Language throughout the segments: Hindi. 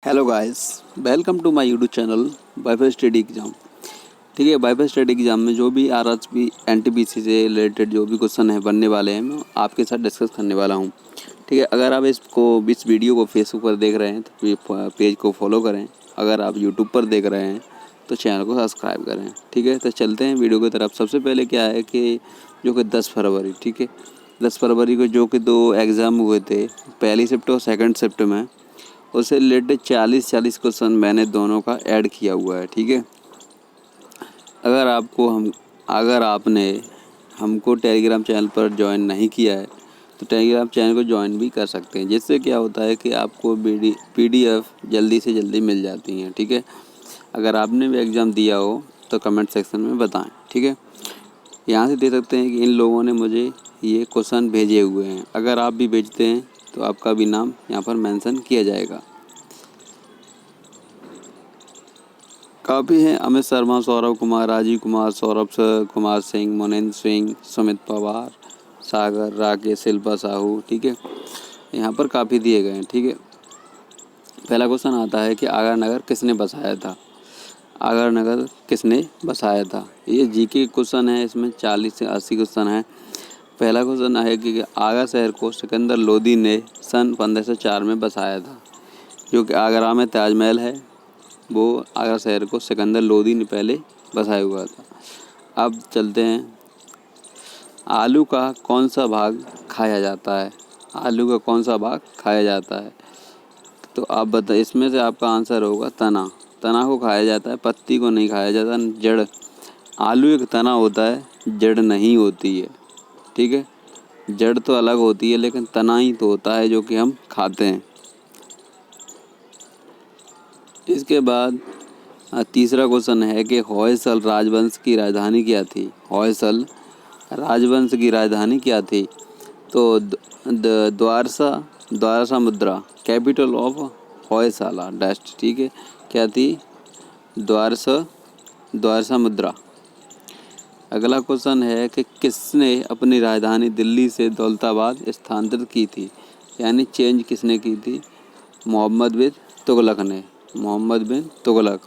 Hello guys, welcome to my YouTube channel wifi study exam. ठीक है, वाईफाई स्टडी एग्ज़ाम में जो भी आरआरबी एनटीपीसी से रिलेटेड जो भी क्वेश्चन है बनने वाले हैं, मैं आपके साथ डिस्कस करने वाला हूं। ठीक है, अगर आप इस वीडियो को फेसबुक पर देख रहे हैं तो पेज को फॉलो करें। अगर आप यूट्यूब पर देख रहे हैं तो चैनल को सब्सक्राइब करें। ठीक है, तो चलते हैं वीडियो की तरफ। सबसे पहले क्या है कि जो कि 10 फरवरी, ठीक है, 10 फरवरी को जो कि 2 एग्ज़ाम हुए थे, पहली शिफ्ट और सेकंड शिफ्ट में, उससे रिलेटेड 40 क्वेश्चन मैंने दोनों का ऐड किया हुआ है। ठीक है, अगर आपने हमको टेलीग्राम चैनल पर ज्वाइन नहीं किया है तो टेलीग्राम चैनल को ज्वाइन भी कर सकते हैं, जिससे क्या होता है कि आपको पीडीएफ जल्दी से जल्दी मिल जाती हैं। ठीक है, अगर आपने भी एग्ज़ाम दिया हो तो कमेंट सेक्शन में बताएं। ठीक है, यहाँ से देख सकते हैं कि इन लोगों ने मुझे ये क्वेश्चन भेजे हुए हैं। अगर आप भी भेजते हैं तो आपका भी नाम यहाँ पर मेंशन किया जाएगा। काफ़ी हैं: अमित शर्मा, सौरभ कुमार, राजीव कुमार, सौरभ कुमार सिंह, मुनिंद्र सिंह, सुमित पवार, सागर, राकेश, शिल्पा साहू। ठीक है, यहाँ पर काफ़ी दिए गए हैं। ठीक है, पहला क्वेश्चन आता है कि आगरा नगर किसने बसाया था। आगरा नगर किसने बसाया था, ये जीके क्वेश्चन है। इसमें 40 से 80 क्वेश्चन है। पहला क्वेश्चन है कि आगरा शहर को सिकंदर लोदी ने सन 1504 में बसाया था। जो कि आगरा में ताजमहल है, वो आगरा शहर को सिकंदर लोदी ने पहले बसाया हुआ था। अब चलते हैं, आलू का कौन सा भाग खाया जाता है। आलू का कौन सा भाग खाया जाता है, तो आप बताइए। इसमें से आपका आंसर होगा तना। तना को खाया जाता है, पत्ती को नहीं खाया जाता। जड़, आलू एक तना होता है, जड़ नहीं होती है। ठीक है, जड़ तो अलग होती है, लेकिन तना ही तो होता है जो कि हम खाते हैं। इसके बाद तीसरा क्वेश्चन है कि होयसल राजवंश की राजधानी क्या थी। होयसल राजवंश की राजधानी क्या थी, तो द्वारसा मुद्रा, कैपिटल ऑफ होयसाला डस्ट। ठीक है, क्या थी, द्वारसा मुद्रा। अगला क्वेश्चन है कि किसने अपनी राजधानी दिल्ली से दौलताबाद स्थानांतरित की थी, यानी चेंज किसने की थी। मोहम्मद बिन तुगलक ने। मोहम्मद बिन तुगलक।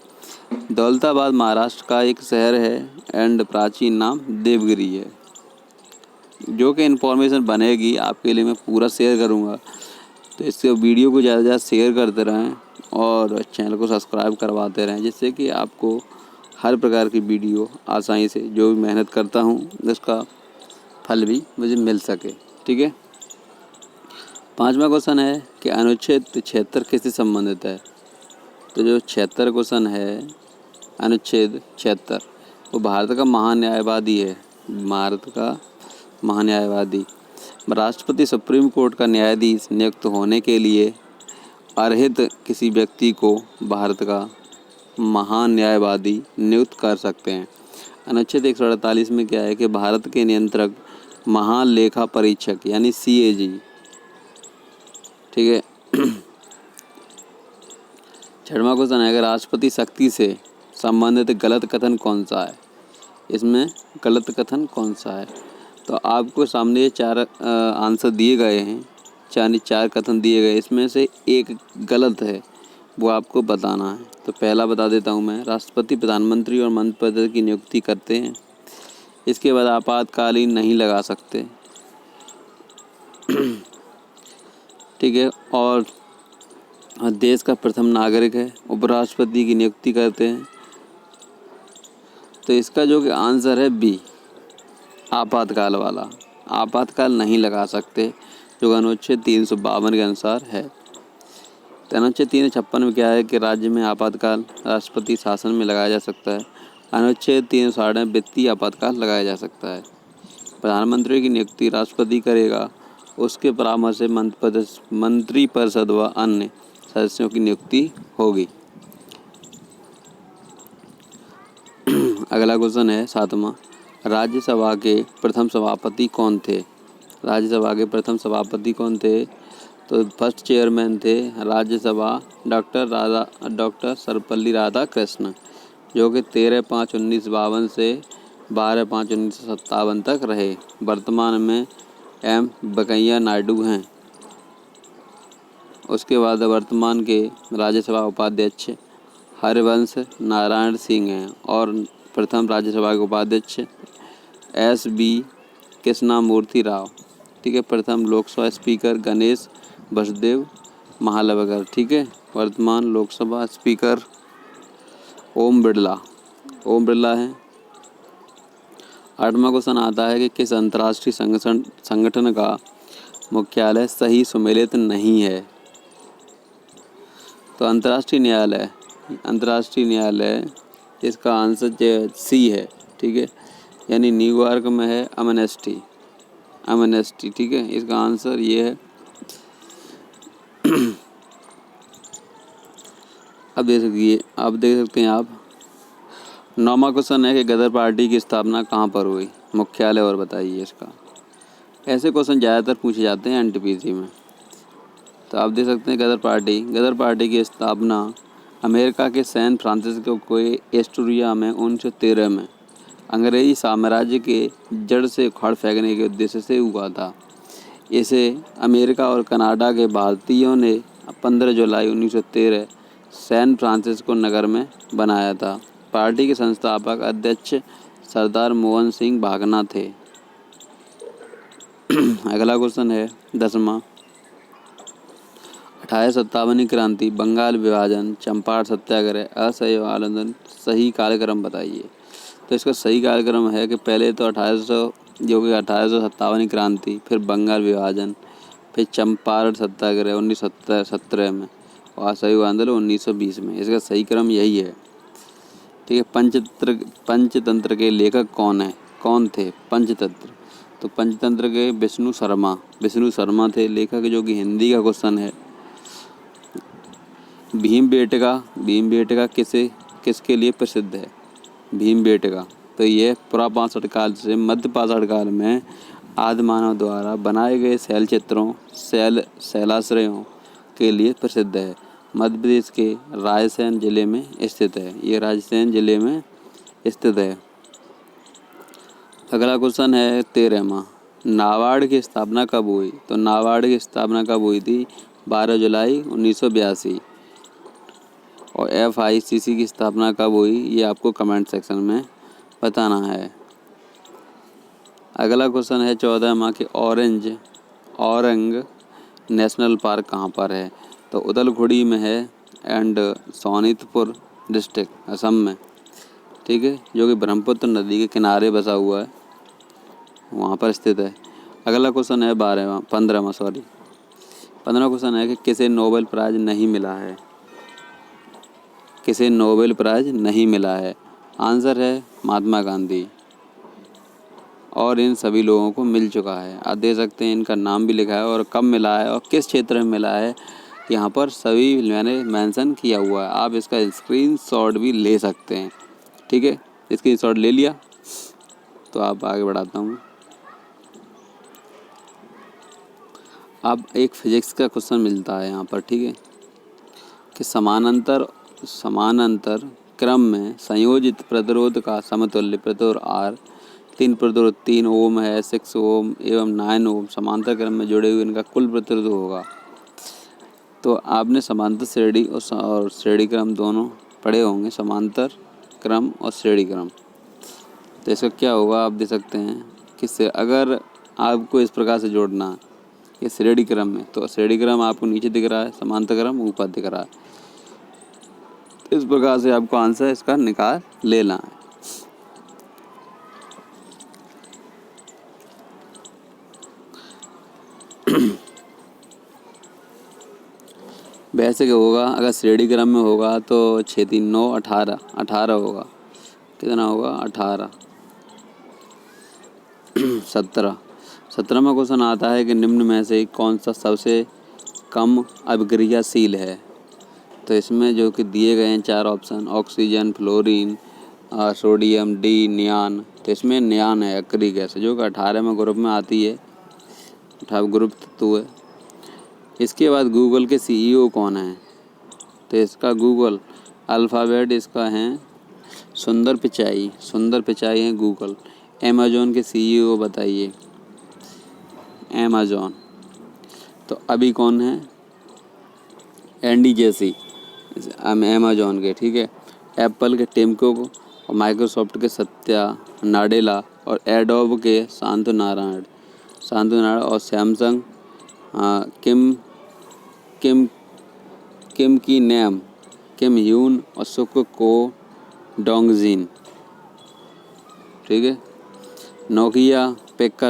दौलताबाद महाराष्ट्र का एक शहर है एंड प्राचीन नाम देवगिरी है। जो कि इन्फॉर्मेशन बनेगी आपके लिए मैं पूरा शेयर करूँगा, तो इससे वीडियो को ज़्यादा से ज़्यादा शेयर करते रहें और चैनल को सब्सक्राइब करवाते रहें, जिससे कि आपको हर प्रकार की वीडियो आसानी से, जो भी मेहनत करता हूँ उसका फल भी मुझे मिल सके। ठीक है, पांचवा क्वेश्चन है कि अनुच्छेद 76 किससे संबंधित है। तो जो 76 क्वेश्चन है, अनुच्छेद 76, वो भारत का महान्यायवादी है। भारत का महान्यायवादी। राष्ट्रपति सुप्रीम कोर्ट का न्यायाधीश नियुक्त होने के लिए अर्हित किसी व्यक्ति को भारत का महान्यायवादी नियुक्त कर सकते हैं। अनुच्छेद 148 में क्या है कि भारत के नियंत्रक महालेखा परीक्षक यानी CAG। ठीक है, छठवां क्वेश्चन है कि राष्ट्रपति शक्ति से संबंधित गलत कथन कौन सा है। इसमें गलत कथन कौन सा है, तो आपको सामने ये 4 आंसर दिए गए हैं, 4 कथन दिए गए। इसमें से एक गलत है, वो आपको बताना है। तो पहला बता देता हूँ मैं, राष्ट्रपति प्रधानमंत्री और मंत्रिपरिषद की नियुक्ति करते हैं। इसके बाद आपातकालीन नहीं लगा सकते। ठीक है, और देश का प्रथम नागरिक है, उपराष्ट्रपति की नियुक्ति करते हैं। तो इसका जो कि आंसर है बी, आपातकाल वाला। आपातकाल नहीं लगा सकते, जो अनुच्छेद 352 के अनुसार है। तो अनुच्छेद 356 में क्या है कि राज्य में आपातकाल राष्ट्रपति शासन में लगाया जा सकता है। अनुच्छेद 360 में वित्तीय आपातकाल लगाया जा सकता है। प्रधानमंत्री की नियुक्ति राष्ट्रपति करेगा, उसके परामर्श से मंत्रिपरिषद व अन्य सदस्यों की नियुक्ति होगी। अगला क्वेश्चन है 7वां, राज्यसभा के प्रथम सभापति कौन थे। राज्यसभा के प्रथम सभापति कौन थे, तो फर्स्ट चेयरमैन थे राज्यसभा डॉक्टर सर्वपल्ली राधाकृष्णन, जो कि 13/5/1952 से 12/5/1957 तक रहे। वर्तमान में M वेंकैया नायडू हैं। उसके बाद वर्तमान के राज्यसभा उपाध्यक्ष हरिवंश नारायण सिंह हैं और प्रथम राज्यसभा के उपाध्यक्ष S.B. कृष्णमूर्ति राव। ठीक है। प्रथम लोकसभा स्पीकर गणेश वसुदेव महालवकर। ठीक है। वर्तमान लोकसभा स्पीकर ओम बिरला है। 8वां क्वेश्चन आता है कि किस अंतर्राष्ट्रीय संगठन का मुख्यालय सही सुमेलित नहीं है। तो अंतर्राष्ट्रीय न्यायालय इसका आंसर सी है। ठीक है। यानी न्यूयॉर्क में है अमनेस्टी। ठीक है। इसका आंसर ये है। अब देख सकते हैं आप 9वां क्वेश्चन है कि गदर पार्टी की स्थापना कहाँ पर हुई, मुख्यालय और बताइए इसका। ऐसे क्वेश्चन ज़्यादातर पूछे जाते हैं एनटीपीसी में। तो आप देख सकते हैं गदर पार्टी की स्थापना अमेरिका के सैन फ्रांसिस्को के एस्टोरिया में 1913 में अंग्रेजी साम्राज्य के जड़ से उखाड़ फेंकने के उद्देश्य से हुआ था। इसे अमेरिका और कनाडा के भारतीयों ने 15 जुलाई 1913 सैन फ्रांसिस्को नगर में बनाया था। पार्टी के संस्थापक अध्यक्ष सरदार मोहन सिंह भागना थे। अगला क्वेश्चन है 10वां। 1857 क्रांति, बंगाल विभाजन, चंपारण सत्याग्रह, असहयोग आंदोलन, सही कार्यक्रम बताइए। तो इसका सही कार्यक्रम है कि पहले तो 1857 क्रांति, फिर बंगाल विभाजन, फिर चंपारण सत्याग्रह 1917 में और असहयोग आंदोलन 1920 में। इसका सही क्रम यही है। ठीक है। पंचतंत्र के लेखक कौन थे पंचतंत्र? तो पंचतंत्र के विष्णु शर्मा थे लेखक, जो कि हिंदी का क्वेश्चन है। भीमबेटका किसके लिए प्रसिद्ध है? भीमबेटका तो ये पुरापाषाण काल से मध्य पाषाण काल में आदि मानव द्वारा बनाए गए शैलाश्रयों के लिए प्रसिद्ध है। मध्य प्रदेश के रायसेन जिले में स्थित है। ये रायसेन जिले में स्थित है। अगला क्वेश्चन है 13वां। नाबार्ड की स्थापना कब हुई? तो नाबार्ड की स्थापना कब हुई थी? 12 जुलाई 1982। और FICC की स्थापना कब हुई, ये आपको कमेंट सेक्शन में बताना है। अगला क्वेश्चन है 14वां कि औरंग नेशनल पार्क कहाँ पर है? तो उदलगुड़ी में है एंड सोनीतपुर डिस्ट्रिक्ट असम में। ठीक है। जो कि ब्रह्मपुत्र नदी के किनारे बसा हुआ है, वहाँ पर स्थित है। अगला क्वेश्चन है 15वां क्वेश्चन है कि किसे नोबेल प्राइज़ नहीं मिला है? आंसर है महात्मा गांधी। और इन सभी लोगों को मिल चुका है। आप देख सकते हैं इनका नाम भी लिखा है और कब मिला है और किस क्षेत्र में मिला है, यहाँ पर सभी मैंने मेंशन किया हुआ है। आप इसका स्क्रीनशॉट भी ले सकते हैं। ठीक है। स्क्रीनशॉट ले लिया तो आप आगे बढ़ाता हूँ। अब एक फिजिक्स का क्वेश्चन मिलता है यहाँ पर। ठीक है। कि समानांतर क्रम में संयोजित प्रतिरोध का समतुल्य प्रतिरोध R 3 प्रतिरोध 3 ओम है, 6 ओम एवं 9 ओम समांतर क्रम में जुड़े हुए इनका कुल प्रतिरोध होगा। तो आपने समांतर श्रेणी और श्रेणी क्रम दोनों पढ़े होंगे, समांतर क्रम और श्रेणी क्रम। तो इसका क्या होगा आप देख सकते हैं कि अगर आपको इस प्रकार से जोड़ना है कि श्रेणी क्रम में, तो श्रेणी क्रम आपको नीचे दिख रहा है, समांतर क्रम ऊपर दिख रहा है। इस प्रकार से आपको आंसर इसका निकाल लेना है। वैसे क्या होगा, अगर श्रेणी क्रम में होगा तो 6 3 9 18 होगा। कितना होगा? 18 17वां क्वेश्चन आता है कि निम्न में से कौन सा सबसे कम अभिक्रियाशील है? तो इसमें जो कि दिए गए हैं 4 option, oxygen, fluorine, sodium, D, neon. तो इसमें नियान है अक्रिय गैस, जो कि 18वें ग्रुप में आती है, 18 ग्रुप तत्व है। इसके बाद गूगल के CEO कौन है? तो इसका गूगल अल्फ़ाबेट इसका है सुंदर पिचाई हैं गूगल। अमेज़ॉन के CEO बताइए। अमेज़ॉन तो अभी कौन है? एंडी जेसी अमेजॉन के, ठीक है, एप्पल के टिम कुक और माइक्रोसॉफ्ट के सत्या नाडेला और एडोब के शांतु नारायण और सैमसंग किम किम किम की नैम किम ह्यून और सुक को डोंगजिन, ठीक है। नोकिया पेक्का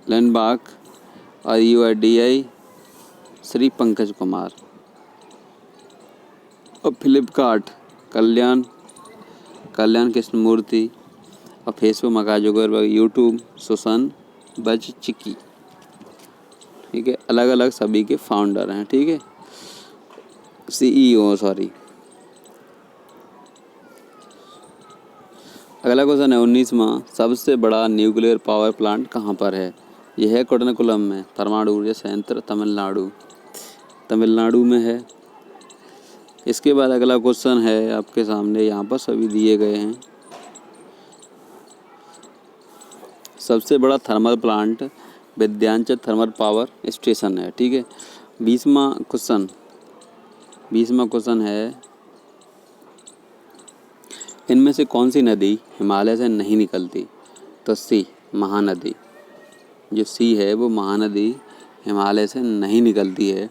लेनबाक और यूआईडीआई श्री पंकज कुमार और फ्लिपकार्ट कल्याण कृष्णमूर्ति और Facebook mark Zuckerberg, YouTube Susan बजचिकी, ठीक है। अलग अलग सभी के फाउंडर हैं, ठीक है, सीईओ सॉरी। अगला क्वेश्चन है 19वां, सबसे बड़ा न्यूक्लियर पावर प्लांट कहाँ पर है? यह है कुडनकुलम में, परमाणु ऊर्जा संयंत्र तमिलनाडु में है। इसके बाद अगला क्वेश्चन है आपके सामने, यहाँ पर सभी दिए गए हैं। सबसे बड़ा thermal plant Vindhyachal thermal power station है, ठीक है। 20वां क्वेश्चन है, इनमें से कौन सी नदी हिमालय से नहीं निकलती? तो सी महानदी, जो सी है वो महानदी हिमालय से नहीं निकलती है।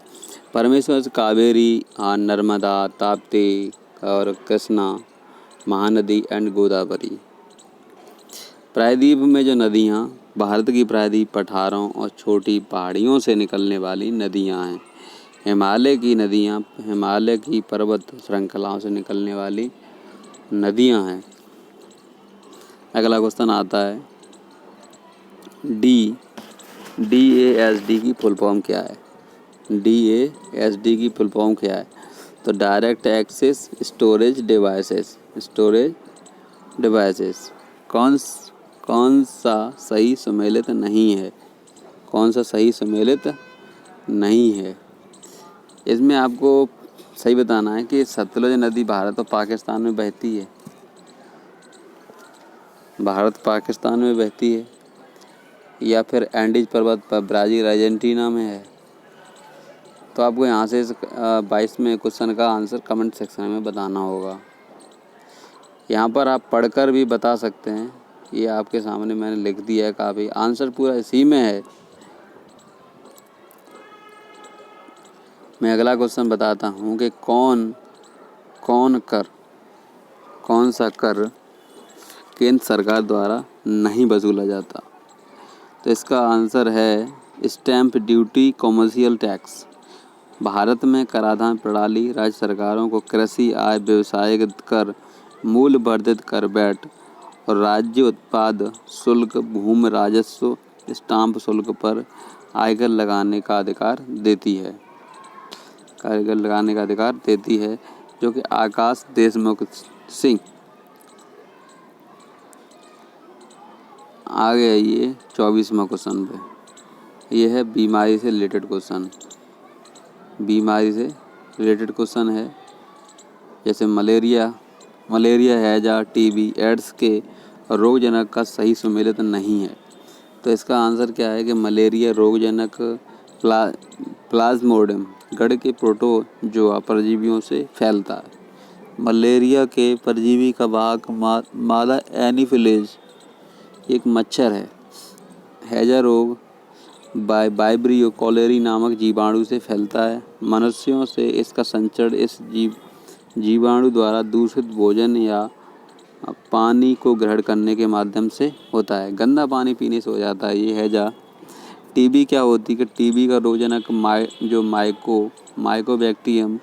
परमेश्वर कावेरी, नर्मदा, ताप्ती और कृष्णा, महानदी एंड गोदावरी। प्रायद्वीप में जो नदियाँ भारत की प्रायद्वीप पठारों और छोटी पहाड़ियों से निकलने वाली नदियाँ हैं। हिमालय की नदियाँ हिमालय की पर्वत श्रृंखलाओं से निकलने वाली नदियाँ हैं। अगला क्वेश्चन आता है, DASD की फुल फॉर्म क्या है? DASD की फुल फॉर्म क्या है? तो डायरेक्ट एक्सेस स्टोरेज डिवाइसेस। कौन सा सही सम्मिलित नहीं है? कौन सा सही सम्मिलित नहीं है? इसमें आपको सही बताना है कि सतलुज नदी भारत और पाकिस्तान में बहती है। भारत पाकिस्तान में बहती है या फिर एंडीज पर्वत पर ब्राज़ील अर्जेंटीना में है। तो आपको यहाँ से 22वें क्वेश्चन का आंसर कमेंट सेक्शन में बताना होगा। यहाँ पर आप पढ़कर भी बता सकते हैं, ये आपके सामने मैंने लिख दिया है, काफ़ी आंसर पूरा इसी में है। मैं अगला क्वेश्चन बताता हूँ कि कौन सा कर केंद्र सरकार द्वारा नहीं वसूला जाता? तो इसका आंसर है stamp duty, commercial tax. Bharat में कराधान प्रणाली राज्य सरकारों को कृषि आय, व्यवसायिक कर, मूल्य वर्धित कर, वैट और राज्य उत्पाद शुल्क, भूमि राजस्व, स्टाम्प शुल्क पर आयकर लगाने का अधिकार देती है, जो कि आकाश देशमुख सिंह। आगे आइए 24वां क्वेश्चन पे। यह है बीमारी से रिलेटेड क्वेश्चन है, जैसे मलेरिया, हैजा, टीबी, एड्स के रोगजनक का सही सम्मिलित नहीं है। तो इसका आंसर क्या है कि मलेरिया रोगजनक प्लाज्मोडियम गढ़ के प्रोटोजोआ परजीवियों से फैलता है। मलेरिया के परजीवी का वाहक मादा एनीफिलीज एक मच्छर है। हैजा रोग वाइब्रियो कॉलेरी नामक जीवाणु से फैलता है। मनुष्यों से इसका संचरण इस जीवाणु द्वारा दूषित भोजन या पानी को ग्रहण करने के माध्यम से होता है। गंदा पानी पीने से हो जाता है ये हैजा। टीबी क्या होती है कि टीबी का रोगजनक जो माइकोबैक्टीरियम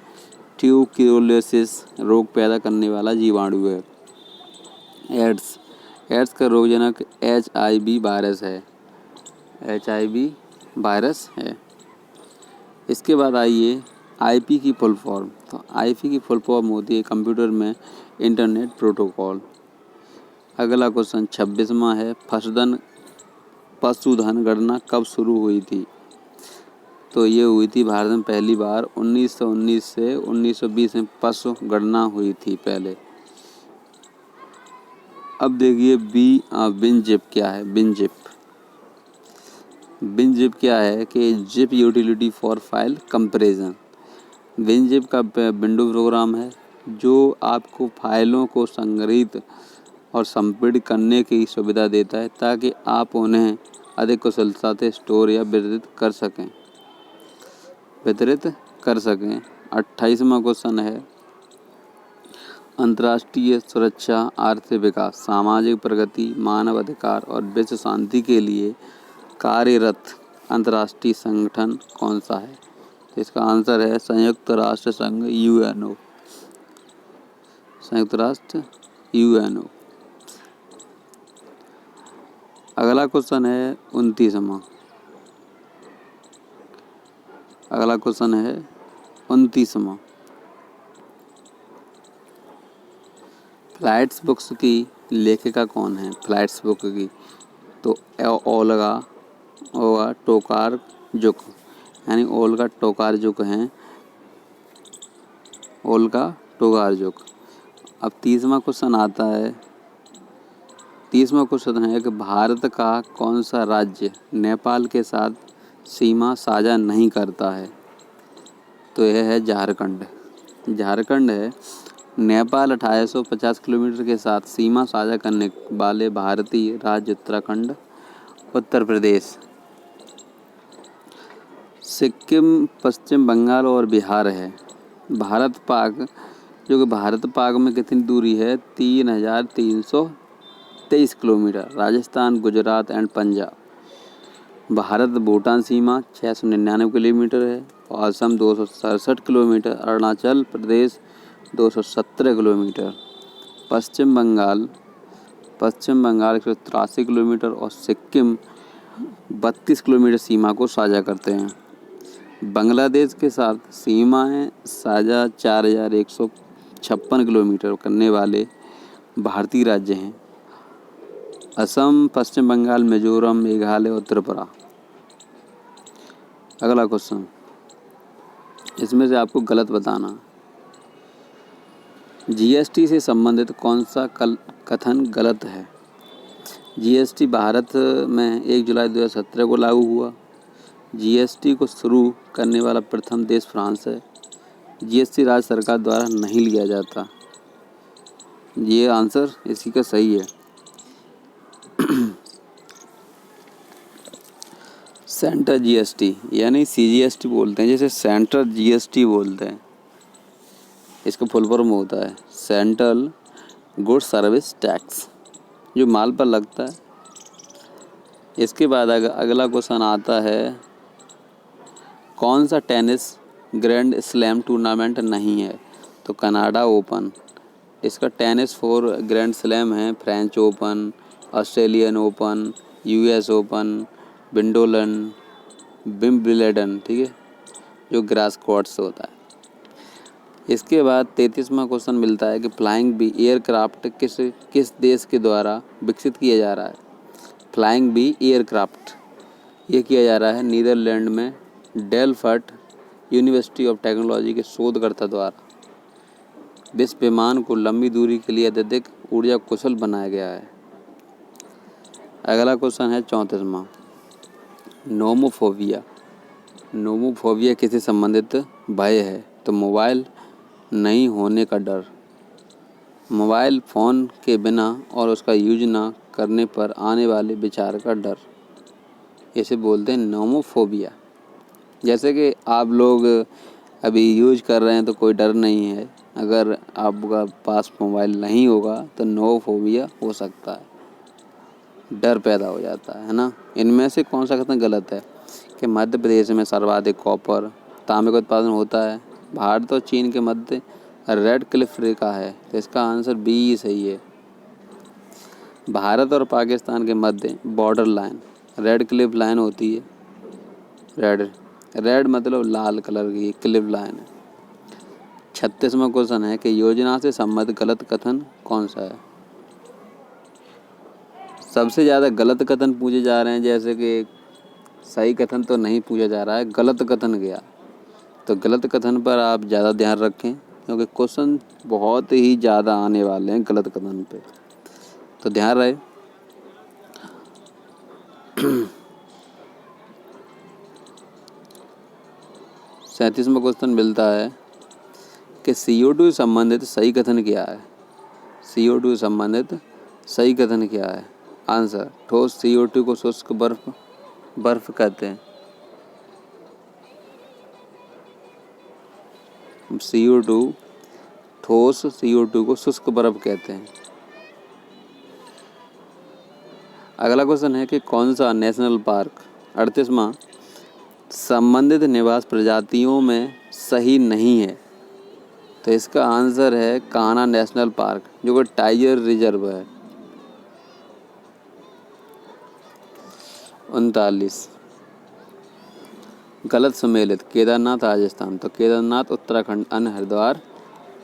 ट्यूबरकुलोसिस रोग पैदा करने वाला जीवाणु है। एड्स का रोगजनक HIV वायरस है। इसके बाद आइए IP की फुल फॉर्म। तो IP की फुल फॉर्म होती है कंप्यूटर में इंटरनेट प्रोटोकॉल। अगला क्वेश्चन 26वां है, पशुधन गणना कब शुरू हुई थी? तो ये हुई थी भारत में पहली बार 1919 से 1920 में पशु गणना हुई थी पहले। अब देखिए बिनजिप क्या है। बिनजिप क्या है कि zip utility for file comparison. WinZip का विंडो प्रोग्राम है जो आपको फाइलों को संग्रहित और संपीड़ित करने की सुविधा देता है ताकि आप उन्हें अधिक कुशलता से स्टोर या वितरित कर सकें। 28वां क्वेश्चन है अंतर्राष्ट्रीय सुरक्षा, आर्थिक विकास, सामाजिक प्रगति, मानव अधिकार और विश्व शांति के लिए कार्यरत अंतर्राष्ट्रीय संगठन कौन सा है? तो इसका आंसर है संयुक्त राष्ट्र संघ, यूएनओ। संयुक्त राष्ट्र, यूएनओ। अगला क्वेश्चन है 29वां। अगला क्वेश्चन है 29वां। फ्लाइट्स बुक्स की लेखिका कौन है? फ्लाइट्स बुक की तो ओल्गा टोकारजुक, यानी ओल्गा टोकारजुक हैं। Olga Tokarczuk. अब 30वां क्वेश्चन आता है। 30वां क्वेश्चन है कि भारत का कौन सा राज्य नेपाल के साथ सीमा साझा नहीं करता है? तो यह है झारखंड। झारखंड है। नेपाल 2850 किलोमीटर के साथ सीमा साझा करने वाले भारतीय राज्य उत्तराखंड, उत्तर प्रदेश, सिक्किम, पश्चिम बंगाल और बिहार है। भारत पाक, जो कि भारत पाक में कितनी दूरी है? 3323 kilometre. Rajasthan, Gujarat and Punjab. Bharat Bhutan Seema 699 kilometre है। असम 267 किलोमीटर। अरुणाचल प्रदेश 217 किलोमीटर। पश्चिम बंगाल 183 किलोमीटर और सिक्किम 32 किलोमीटर सीमा को साझा करते हैं। बांग्लादेश के साथ सीमाएं साझा 4156 किलोमीटर करने वाले भारतीय राज्य हैं असम, पश्चिम बंगाल, मिजोरम, मेघालय और त्रिपुरा। अगला क्वेश्चन, इसमें से आपको गलत बताना। जीएसटी से संबंधित कौन सा कथन गलत है? जीएसटी भारत में 1 जुलाई 2017 को लागू हुआ। जीएसटी को शुरू करने वाला प्रथम देश फ्रांस है। जीएसटी राज्य सरकार द्वारा नहीं लिया जाता। ये आंसर इसी का सही है। सेंट्रल जीएसटी यानी सीजीएसटी बोलते हैं, जैसे सेंट्रल जीएसटी बोलते हैं। इसका फुल फॉर्म होता है सेंट्रल गुड सर्विस टैक्स, जो माल पर लगता है। इसके बाद अगला क्वेश्चन आता है कौन सा टेनिस ग्रैंड स्लैम टूर्नामेंट नहीं है? तो कनाडा ओपन। इसका टेनिस 4 ग्रैंड स्लैम है। French open, Australian open, US open, Wimbledon, ठीक है, जो ग्रास कोर्ट्स होता है। इसके बाद 33वां क्वेश्चन मिलता है कि फ्लाइंग बी एयरक्राफ्ट किस देश के द्वारा विकसित किया जा रहा है? फ्लाइंग बी एयरक्राफ्ट ये किया जा रहा है नीदरलैंड में डेलफ्ट यूनिवर्सिटी ऑफ टेक्नोलॉजी के शोधकर्ता द्वारा। विश्व विमान को लंबी दूरी के लिए अत्यधिक ऊर्जा कुशल बनाया गया है। अगला क्वेश्चन है 34वां। नोमोफोबिया। नोमोफोबिया किससे संबंधित भय है? तो मोबाइल नहीं होने का डर, मोबाइल फ़ोन के बिना और उसका यूज ना करने पर आने वाले विचार का डर, इसे बोलते हैं नोमोफोबिया। जैसे कि आप लोग अभी यूज कर रहे हैं तो कोई डर नहीं है, अगर आपका पास मोबाइल नहीं होगा तो नोमोफोबिया हो सकता है, डर पैदा हो जाता है ना। इनमें से कौन सा कथन गलत है? कि मध्य प्रदेश में सर्वाधिक कॉपर तांबे का उत्पादन होता है। भारत और चीन के मध्य रेड क्लिफ रेखा है, तो इसका आंसर बी सही है। भारत और पाकिस्तान के मध्य border line red cliff line होती है। रेड मतलब लाल कलर की क्लिफ लाइन है। 36वां क्वेश्चन है कि योजना से संबंधित गलत कथन कौन सा है? सबसे ज़्यादा गलत कथन पूछे जा रहे हैं, जैसे कि सही कथन तो नहीं पूछा जा रहा है, गलत कथन गया। तो गलत कथन पर आप ज़्यादा ध्यान रखें, क्योंकि क्वेश्चन बहुत ही ज़्यादा आने वाले हैं गलत कथन पे, तो ध्यान रहे। 37वां क्वेश्चन मिलता है कि CO2 से संबंधित सही कथन क्या है? CO2 से संबंधित सही कथन क्या है? आंसर, ठोस CO2 को शुष्क बर्फ कहते हैं। CO2 ठोस CO2 को शुष्क बर्फ कहते हैं। अगला क्वेश्चन है कि कौन सा नेशनल पार्क 38वां संबंधित निवास प्रजातियों में सही नहीं है? तो इसका आंसर है कान्हा नेशनल पार्क, जो कि टाइगर रिजर्व है। 39 गलत सम्मिलित केदारनाथ राजस्थान, तो केदारनाथ उत्तराखंड, अन्य हरिद्वार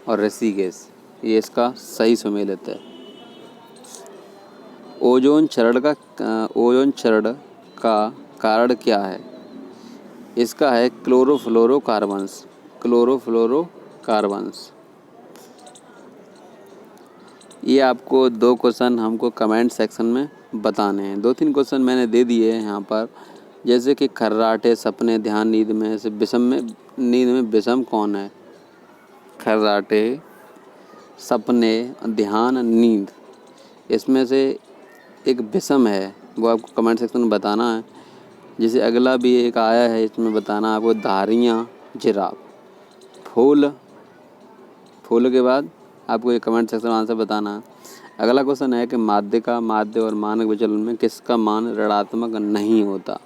और ऋषिकेश, ये इसका सही सम्मिलित है। ओजोन क्षरण का कारण क्या है? इसका है क्लोरोफ्लोरोकार्बन्स। ये आपको 2 क्वेश्चन हमको कमेंट सेक्शन में बताने हैं। 2-3 क्वेश्चन मैंने दे दिए हैं यहाँ पर, जैसे कि खर्राटे, सपने, ध्यान, नींद में से नींद में विषम कौन है? खर्राटे, सपने, ध्यान, नींद, इसमें से एक विषम है, वो आपको कमेंट सेक्शन में बताना है। जैसे अगला भी एक आया है, इसमें बताना आपको धारियाँ, जिराफ, फूल के बाद आपको ये कमेंट सेक्शन में आंसर बताना है। अगला क्वेश्चन है कि माध्य और मानक विचलन में किसका मान ऋणात्मक नहीं होता?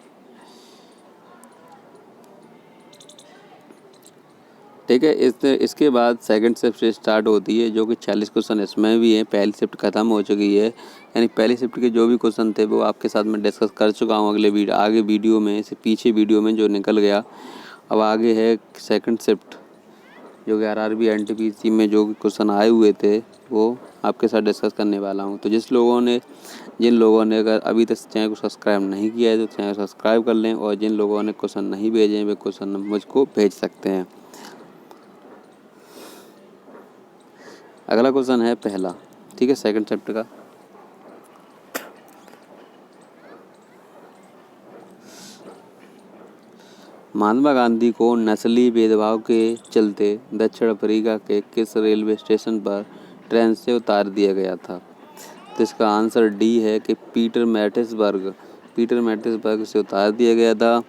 ठीक है, इसके बाद सेकंड शिफ्ट स्टार्ट होती है, जो कि 46 क्वेश्चन इसमें भी है। पहली शिफ्ट खत्म हो चुकी है, यानी पहली शिफ्ट के जो भी क्वेश्चन थे वो आपके साथ में डिस्कस कर चुका हूँ आगे वीडियो में, से पीछे वीडियो में जो निकल गया। अब आगे है सेकंड शिफ्ट, जो कि RRB NTPC में जो क्वेश्चन आए हुए थे वो आपके साथ डिस्कस करने वाला हूँ। तो जिन लोगों ने अगर अभी तक चैनल को सब्सक्राइब नहीं किया है तो चैनल को सब्सक्राइब कर लें, और जिन लोगों ने क्वेश्चन नहीं भेजे हैं वे क्वेश्चन मुझको भेज सकते हैं। अगला क्वेश्चन है पहला, ठीक है, सेकंड चैप्टर का। महात्मा गांधी को नस्ली भेदभाव के चलते दक्षिण अफ्रीका के किस रेलवे स्टेशन पर ट्रेन से उतार दिया गया था? तो इसका आंसर डी है कि पीटर मैटिसबर्ग से उतार दिया गया था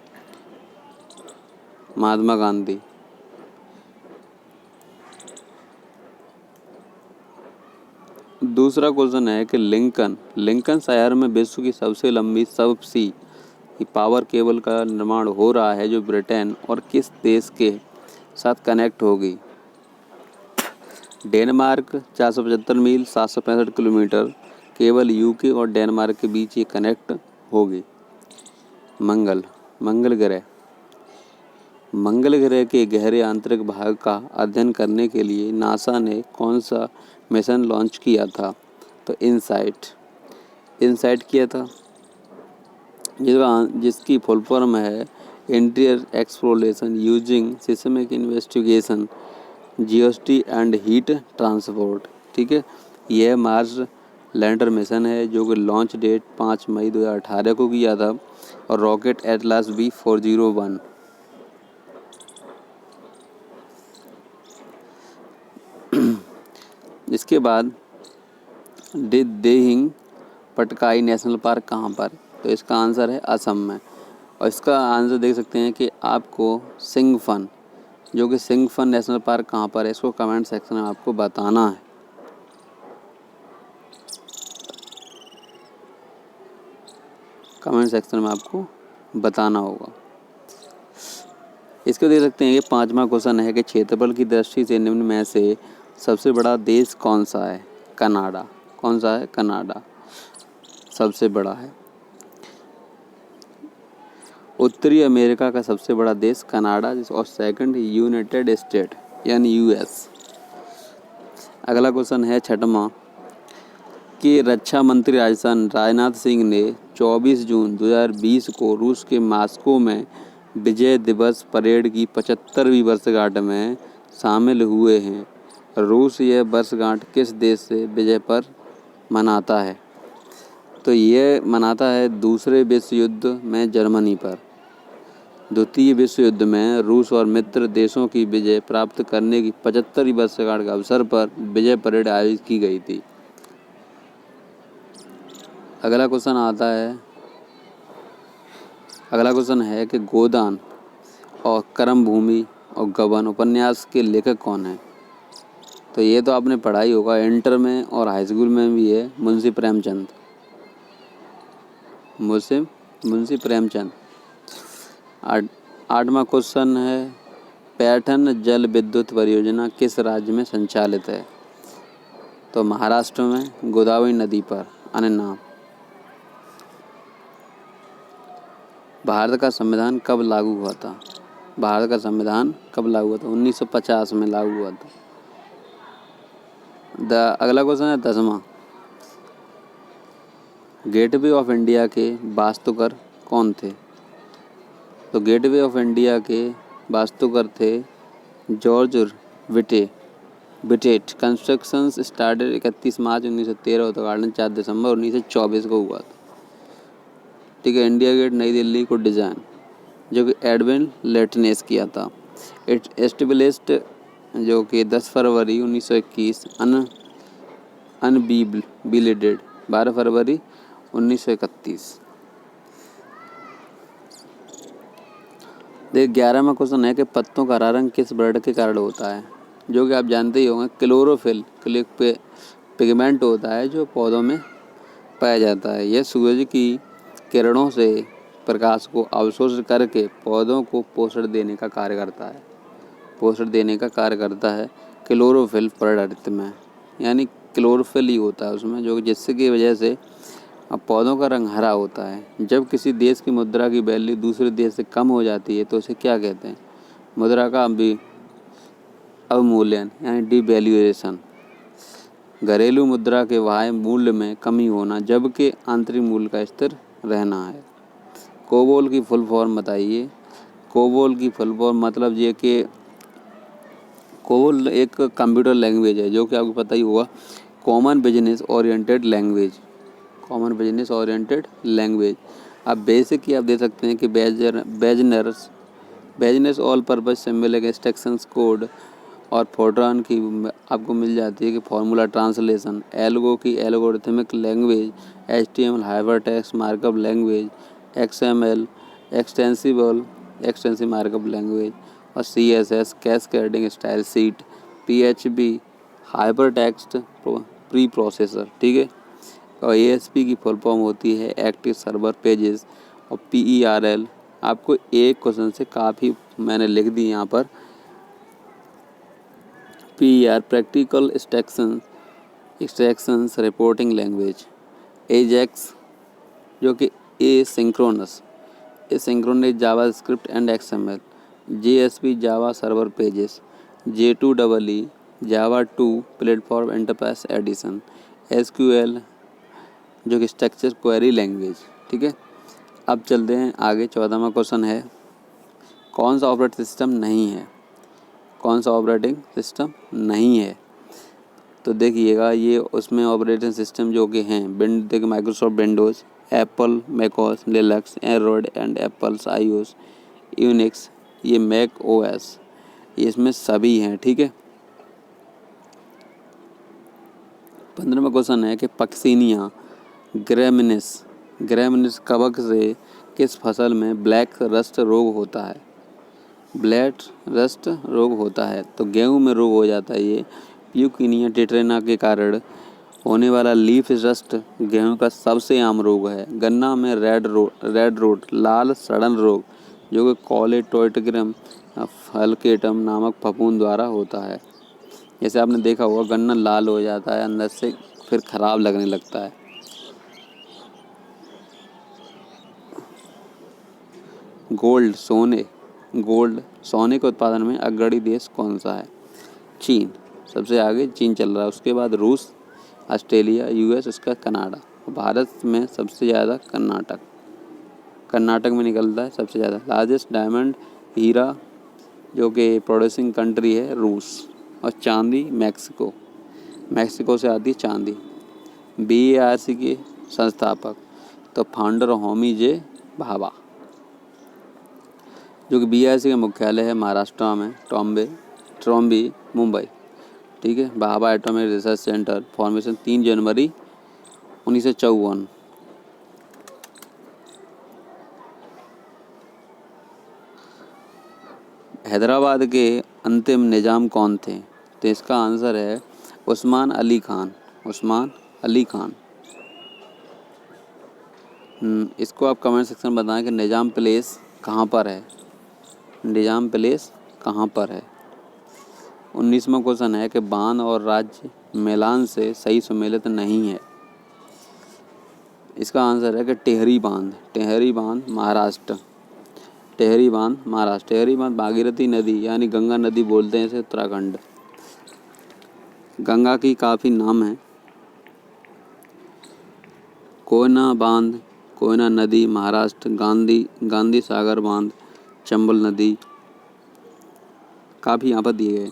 महात्मा गांधी। दूसरा क्वेश्चन है कि लिंकन शहर में विश्व की सबसे लंबी सबसी पावर केबल का निर्माण हो रहा है, जो ब्रिटेन और किस देश के साथ कनेक्ट होगी? डेनमार्क, 475 मील, 765 किलोमीटर। केवल UK और डेनमार्क के बीच ये कनेक्ट होगी। मंगल ग्रह के गहरे आंतरिक भाग का अध्ययन करने के लिए नासा ने कौन सा मिशन लॉन्च किया था? तो इनसाइट किया था, जिसकी फुल फॉर्म है interior exploration using seismic investigation, geodesy and heat transport. ठीक है, यह मार्स लैंडर मिशन है, जो कि लॉन्च डेट 5 मई 2018 को किया था, और रॉकेट एटलास B401। इसके बाद दिहिंग पटकाई नेशनल पार्क कहाँ पर? तो इसका आंसर है असम में, और इसका आंसर देख सकते हैं कि आपको सिंगफन, जो कि सिंगफन नेशनल पार्क कहाँ पर है, इसको कमेंट सेक्शन में आपको बताना है। कमेंट सेक्शन में आपको बताना होगा। इसको देख सकते हैं कि 5वां क्वेश्चन है कि क्षेत्रफल की दृष्टि से निम्न में से सबसे बड़ा देश कौन सा है? कनाडा। कौन सा है? कनाडा सबसे बड़ा है। उत्तरी अमेरिका का सबसे बड़ा देश कनाडा, और सेकंड यूनाइटेड स्टेट यानी US। अगला क्वेश्चन है 6वां कि रक्षा मंत्री राजनाथ सिंह ने 24 जून 2020 को रूस के मॉस्को में विजय दिवस परेड की 75वीं वर्षगांठ में शामिल हुए हैं। रूस यह वर्षगांठ किस देश से विजय पर मनाता है? तो यह मनाता है दूसरे विश्व युद्ध में जर्मनी पर। द्वितीय विश्व युद्ध में रूस और मित्र देशों की विजय प्राप्त करने की 75वीं वर्षगांठ के अवसर पर विजय परेड आयोजित की गई थी। अगला क्वेश्चन है कि गोदान और कर्मभूमि और गबन उपन्यास के लेखक कौन हैं? तो ये तो आपने पढ़ा ही होगा, इंटर में और हाई स्कूल में भी है, मुंशी प्रेमचंद। आठवां क्वेश्चन है, पैठन जल विद्युत परियोजना किस राज्य में संचालित है? तो महाराष्ट्र में, गोदावरी नदी पर। अन्य नाम। भारत का संविधान कब लागू हुआ था? भारत का संविधान कब लागू हुआ था? 1950 में लागू हुआ था। अगला क्वेश्चन है 10वां, गेटवे ऑफ इंडिया के वास्तुकार कौन थे? तो गेटवे ऑफ इंडिया के वास्तुकार थे जॉर्ज विटेट। कंस्ट्रक्शन स्टार्टेड 31 मार्च 1913, उद्घाटन 4 दिसंबर 1924 को हुआ था। ठीक है। इंडिया गेट नई दिल्ली को डिज़ाइन जो कि एडविन लेटनेस किया था। इट एस्टेब्लिश्ड जो कि 10 फरवरी 1921, अनबिल्डेड 12 फरवरी 1931। देखिए 11वां क्वेश्चन है कि पत्तों का हरा रंग किस वर्ण के कारण होता है? जो कि आप जानते ही होंगे, क्लोरोफिल पिगमेंट होता है जो पौधों में पाया जाता है। यह सूरज की किरणों से प्रकाश को अवशोषित करके पौधों को पोषण देने का कार्य करता है। क्लोरोफिल प्रकृति में यानी क्लोरोफिल ही होता है उसमें, जो जिससे की वजह से अब पौधों का रंग हरा होता है। जब किसी देश की मुद्रा की वैल्यू दूसरे देश से कम हो जाती है तो उसे क्या कहते हैं? मुद्रा का अवमूल्यन यानी डिवैल्यूएशन। घरेलू मुद्रा के बाह्य मूल्य में कमी होना, जबकि आंतरिक मूल्य का स्थिर रहना है। कोबोल की फुल फॉर्म बताइए। कोबोल की फुल फॉर्म मतलब ये कि कोबोल एक कंप्यूटर लैंग्वेज है जो कि आपको पता ही होगा, कॉमन बिजनेस ओरिएंटेड लैंग्वेज। आप बेसिक ही आप दे सकते हैं कि beginners all purpose symbolic instructions code और फोर्ट्रान की आपको मिल जाती है कि फार्मूला ट्रांसलेशन। एल्गो की algorithmic language, HTML hypertext markup language, XML extensive markup language और CSS cascading style sheet, PHP hypertext pre processor. ठीक है। और ASP की फुल फॉर्म होती है एक्टिव सर्वर पेजेस। और PERL आपको एक क्वेश्चन से काफ़ी मैंने लिख दी यहाँ पर। PER practical extractions reporting language. AJAX जो कि asynchronous JavaScript and XML। JSP Java server pages. J2EE Java 2 platform enterprise edition. SQL जो कि स्ट्रक्चर क्वेरी लैंग्वेज। ठीक है। अब चलते हैं आगे। 14वां क्वेश्चन है, कौन सा ऑपरेटिंग सिस्टम नहीं है? तो देखिएगा ये उसमें ऑपरेटिंग सिस्टम जो कि हैं देखिए Microsoft Windows, Apple macOS, Linux, Android and Apple's iOS, Unix, ये मैक OS, ये इसमें सभी हैं। ठीक है। 15वां क्वेश्चन है कि पक्सिनिया ग्रैमिनिस कवक से किस फसल में ब्लैक रस्ट रोग होता है? तो गेहूं में रोग हो जाता है ये। प्यूकिनिया टिट्रेना के कारण होने वाला लीफ रस्ट गेहूं का सबसे आम रोग है। गन्ना में रेड रोट लाल सड़न रोग जो कि कॉलेटोइट्रिगम फलकेटम नामक फफूंद द्वारा होता है। जैसे आपने देखा होगा गन्ना लाल हो जाता है अंदर से, फिर खराब लगने लगता है। सोने के उत्पादन में अग्रणी देश कौन सा है? चीन। सबसे आगे चीन चल रहा है, उसके बाद रूस, ऑस्ट्रेलिया, US, उसका कनाडा। भारत में सबसे ज़्यादा कर्नाटक में निकलता है सबसे ज़्यादा। लार्जेस्ट डायमंड हीरा जो कि प्रोड्यूसिंग कंट्री है रूस। और चांदी मैक्सिको से आती है चांदी। BARC के संस्थापक तो फाउंडर होमी जे भाभा। जो कि BIC का मुख्यालय है महाराष्ट्र में ट्रॉम्बे मुंबई। ठीक है। Bhabha atomic research centre formation 3 जनवरी 1954। हैदराबाद के अंतिम निजाम कौन थे? तो इसका आंसर है उस्मान अली खान। उस्मान अली खान। इसको आप कमेंट सेक्शन में बताएं कि निजाम प्लेस कहाँ पर है। निजाम प्लेस कहाँ पर है। 19वां क्वेश्चन है कि बांध और राज्य मिलान से सही सुमेलित नहीं है। इसका आंसर है कि टेहरी बांध। टेहरी बांध महाराष्ट्र। टेहरी बांध महाराष्ट्र। टेहरी बांध भागीरथी नदी यानी गंगा नदी बोलते हैं इसे उत्तराखंड। गंगा की काफ़ी नाम है। कोयना बांध, कोयना नदी महाराष्ट्र। गांधी सागर बांध, चंबल नदी, काफ़ी यहाँ पर दिए गए।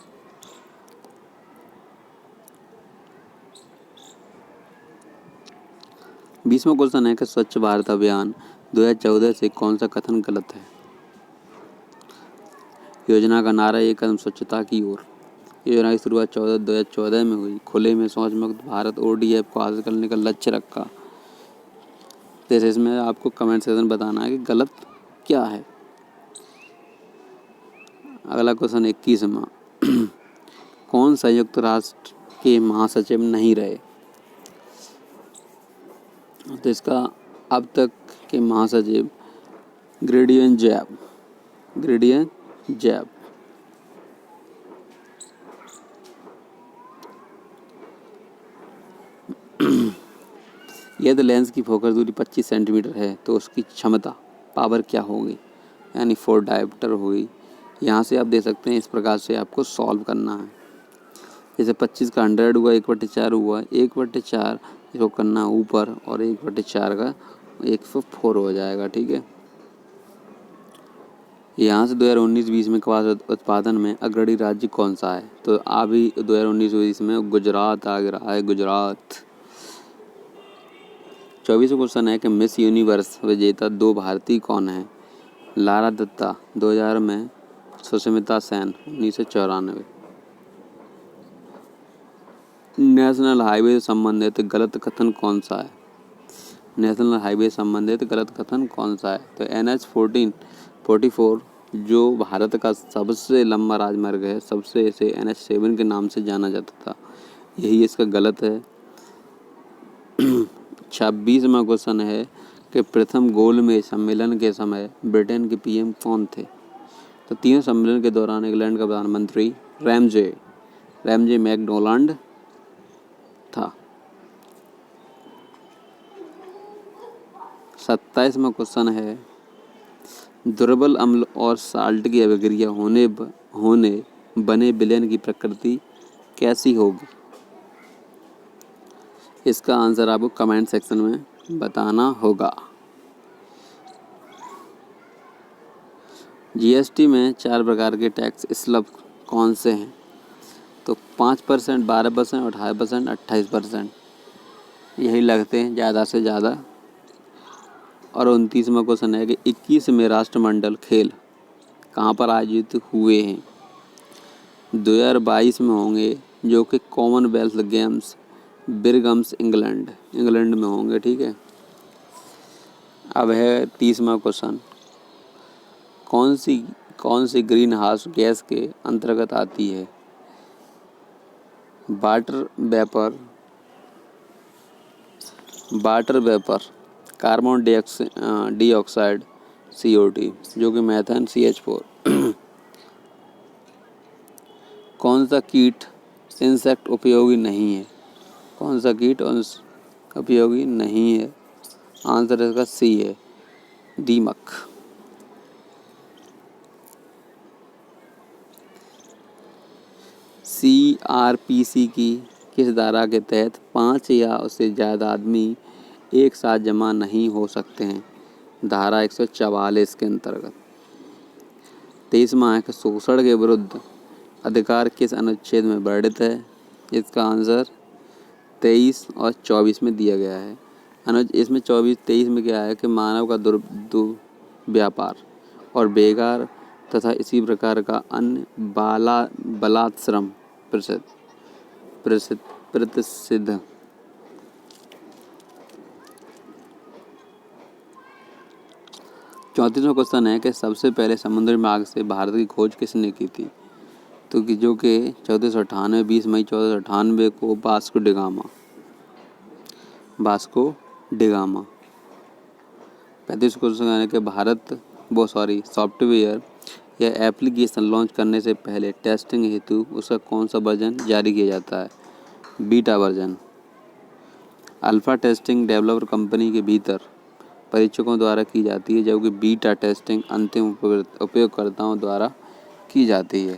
बीसवां क्वेश्चन है कि स्वच्छ भारत अभियान 2014 से कौन सा कथन गलत है। योजना का नारा एक कदम स्वच्छता की ओर। योजना की शुरुआत 2014 में हुई। खुले में शौच मुक्त भारत ODF को हासिल करने का लक्ष्य रखा। जैसे इसमें आपको कमेंट सेक्शन बताना है कि गलत क्या है। अगला क्वेश्चन 21वां कौन संयुक्त राष्ट्र के महासचिव नहीं रहे। तो इसका अब तक के महासचिव ग्रेडियन जैब। यदि लेंस की फोकस दूरी 25 सेंटीमीटर है तो उसकी क्षमता पावर क्या होगी, यानी 4 डायोप्टर होगी। यहाँ से आप दे सकते हैं, इस प्रकार से आपको सॉल्व करना है। जैसे 25 का 100 हुआ, 1/4 हुआ, 1/4 इसको करना ऊपर और 1/4 का 104 हो जाएगा। ठीक है। यहाँ से 2019-20 में कपास उत्पादन में अग्रणी राज्य कौन सा है। तो अभी 2019-20 में गुजरात आ रहा है। गुजरात। 24वां क्वेश्चन है कि मिस यूनिवर्स विजेता 2 भारतीय कौन हैं। लारा दत्ता 2000 में, सुष्मिता सेन 1994। नेशनल हाईवे से संबंधित गलत कथन कौन सा है। नेशनल हाईवे संबंधित गलत कथन कौन सा है। तो NH-44 जो भारत का सबसे लंबा राजमार्ग है, सबसे इसे NH-7 के नाम से जाना जाता था, यही इसका गलत है। 26वां क्वेश्चन है कि प्रथम गोलमेज सम्मेलन के समय ब्रिटेन के PM कौन थे। तो तीनों सम्मेलन के दौरान इंग्लैंड का प्रधानमंत्री रैमजे मैकडोनाल्ड था। 27वां क्वेश्चन है दुर्बल अम्ल और साल्ट की अभिक्रिया होने बने विलयन की प्रकृति कैसी होगी। इसका आंसर आपको कमेंट सेक्शन में बताना होगा। GST में 4 प्रकार के टैक्स स्लैब कौन से हैं। तो 5%, 12%, 18%, 28% यही लगते हैं ज़्यादा से ज़्यादा। और 29वां क्वेश्चन है कि 21वें राष्ट्रमंडल खेल कहाँ पर आयोजित हुए हैं। 2022 में होंगे, जो कि कॉमनवेल्थ गेम्स बिरगम्स इंग्लैंड में होंगे। ठीक है। अब है 30वां क्वेश्चन, कौन सी ग्रीन हाउस गैस के अंतर्गत आती है। Water vapour, carbon dioxide CO2, जो कि मेथेन CH4। कौन सा कीट इंसेक्ट उपयोगी नहीं है। कौन सा कीट उपयोगी नहीं है। आंसर इसका C है, दीमक। CRPC की किस धारा के तहत 5 या उससे ज़्यादा आदमी एक साथ जमा नहीं हो सकते हैं। धारा 144 के अंतर्गत। 23वां है कि शोषण के विरुद्ध अधिकार किस अनुच्छेद में वर्णित है। इसका आंसर 23 और 24 में दिया गया है। इसमें 23 में क्या है कि मानव का दुर्व्यापार और बेकार तथा इसी प्रकार का अन्य बलात्श्रम प्रसिद्ध। 34वां क्वेश्चन है कि सबसे पहले समुद्री मार्ग से भारत की खोज किसने की थी? तो कि जो कि 1498 20 मई 1498 को वास्को डिगामा। 35 क्वेश्चन है कि सॉफ्टवेयर या एप्लीकेशन लॉन्च करने से पहले टेस्टिंग हेतु उसका कौन सा वर्जन जारी किया जाता है? Beta version. Alpha testing developer company के भीतर परीक्षकों द्वारा की जाती है, जबकि बीटा टेस्टिंग अंतिम उपयोगकर्ताओं द्वारा की जाती है।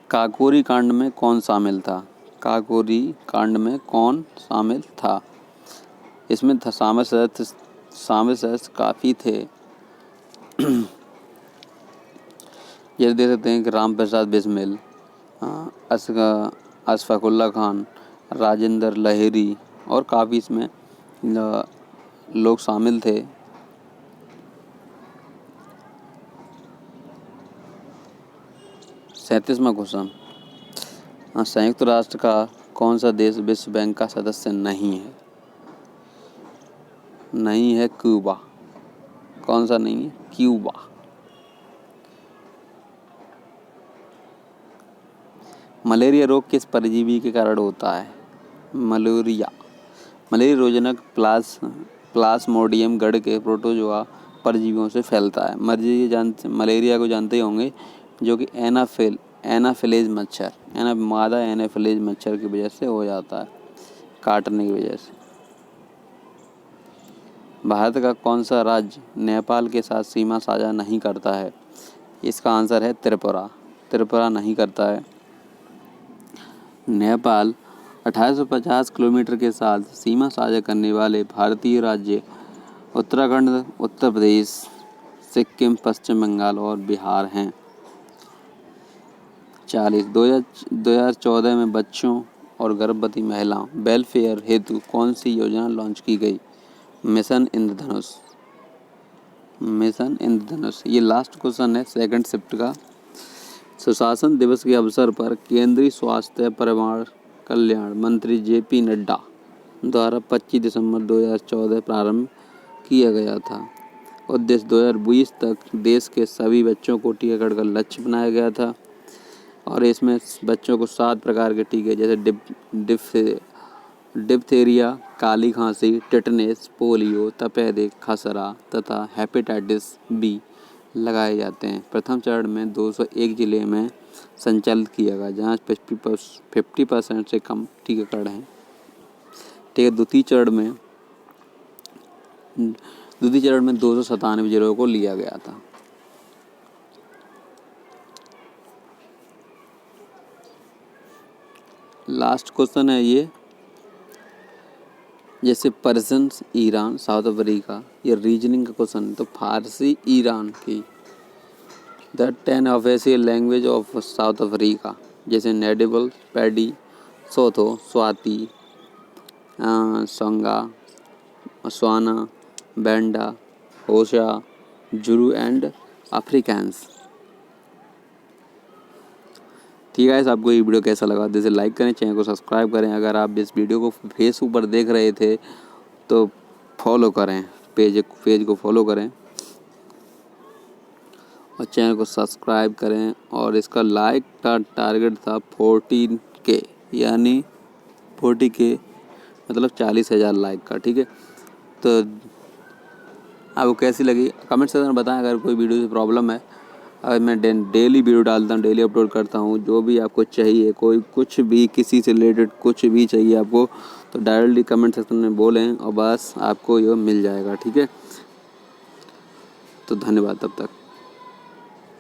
काकोरी कांड में कौन शामिल था? काकोरी कांड में कौन शामिल था? इसमें शामिल सदस्य काफ़ी थे। ये देख सकते हैं कि राम प्रसाद बिस्मिल, अशफाकुल्ला खान, राजेंद्र लहेरी और काफ़ी इसमें लोग शामिल थे। सैंतीसवां क्वेश्चन, संयुक्त राष्ट्र का कौन सा देश विश्व बैंक का सदस्य नहीं है? नहीं है क्यूबा। कौन सा नहीं है? क्यूबा। मलेरिया रोग किस परजीवी के कारण होता है? मलेरिया रोगजनक प्लाज्मोडियम गढ़ के प्रोटोजोआ परजीवियों से फैलता है। मलेरिया को जानते ही होंगे, जो कि एनाफिलेज मच्छर की वजह से हो जाता है, काटने की वजह से। भारत का कौन सा राज्य नेपाल के साथ सीमा साझा नहीं करता है? इसका आंसर है त्रिपुरा नहीं करता है। नेपाल 1850 किलोमीटर के साथ सीमा साझा करने वाले भारतीय राज्य उत्तराखंड, उत्तर प्रदेश, सिक्किम, पश्चिम बंगाल और बिहार हैं। 40 2014 में बच्चों और गर्भवती महिलाओं वेलफेयर हेतु कौन सी योजना लॉन्च की गई? मिशन इंद्रधनुष। ये लास्ट क्वेश्चन है सेकंड शिफ्ट का। सुशासन दिवस के अवसर पर केंद्रीय स्वास्थ्य परिवार कल्याण मंत्री JP नड्डा द्वारा 25 दिसंबर 2014 प्रारंभ किया गया था। उद्देश्य 2020 तक देश के सभी बच्चों को टीकाकरण का लक्ष्य बनाया गया था, और इसमें बच्चों को 7 प्रकार के टीके जैसे डिप्थीरिया, काली खांसी, टिटनेस, पोलियो, तपेदिक, खसरा तथा हेपेटाइटिस B लगाए जाते हैं। प्रथम चरण में 201 जिले में संचालित किया गया, जहाँ 50% से कम टीकाकरण है। ठीक है। द्वितीय चरण में 297 जिलों को लिया गया था। लास्ट क्वेश्चन है ये, जैसे पर्शियन ईरान, साउथ अफ्रीका, ये रीजनिंग का क्वेश्चन है। तो फारसी ईरान की the 10 official language of South Africa, जैसे Ndebele, Pedi, Sotho, Swati, Tsonga, Tswana, Venda, Xhosa, Zulu and Afrikaans. ठीक है, आपको ये वीडियो कैसा लगा? जैसे लाइक करें, चैनल को सब्सक्राइब करें। अगर आप इस वीडियो को फेसबुक पर देख रहे थे तो फॉलो करें, पेज को फॉलो करें और चैनल को सब्सक्राइब करें। और इसका लाइक का टारगेट था 14K, यानी 40K मतलब 40,000 लाइक का। ठीक है, तो आपको कैसी लगी कमेंट सेक्शन में बताएं। अगर कोई वीडियो से प्रॉब्लम है, अगर मैं डेली वीडियो डालता हूँ, डेली अपलोड करता हूँ, जो भी आपको चाहिए, कोई कुछ भी किसी से रिलेटेड कुछ भी चाहिए आपको, तो डायरेक्टली कमेंट सेक्शन में बोलें और बस आपको ये मिल जाएगा। ठीक है, तो धन्यवाद तब तक।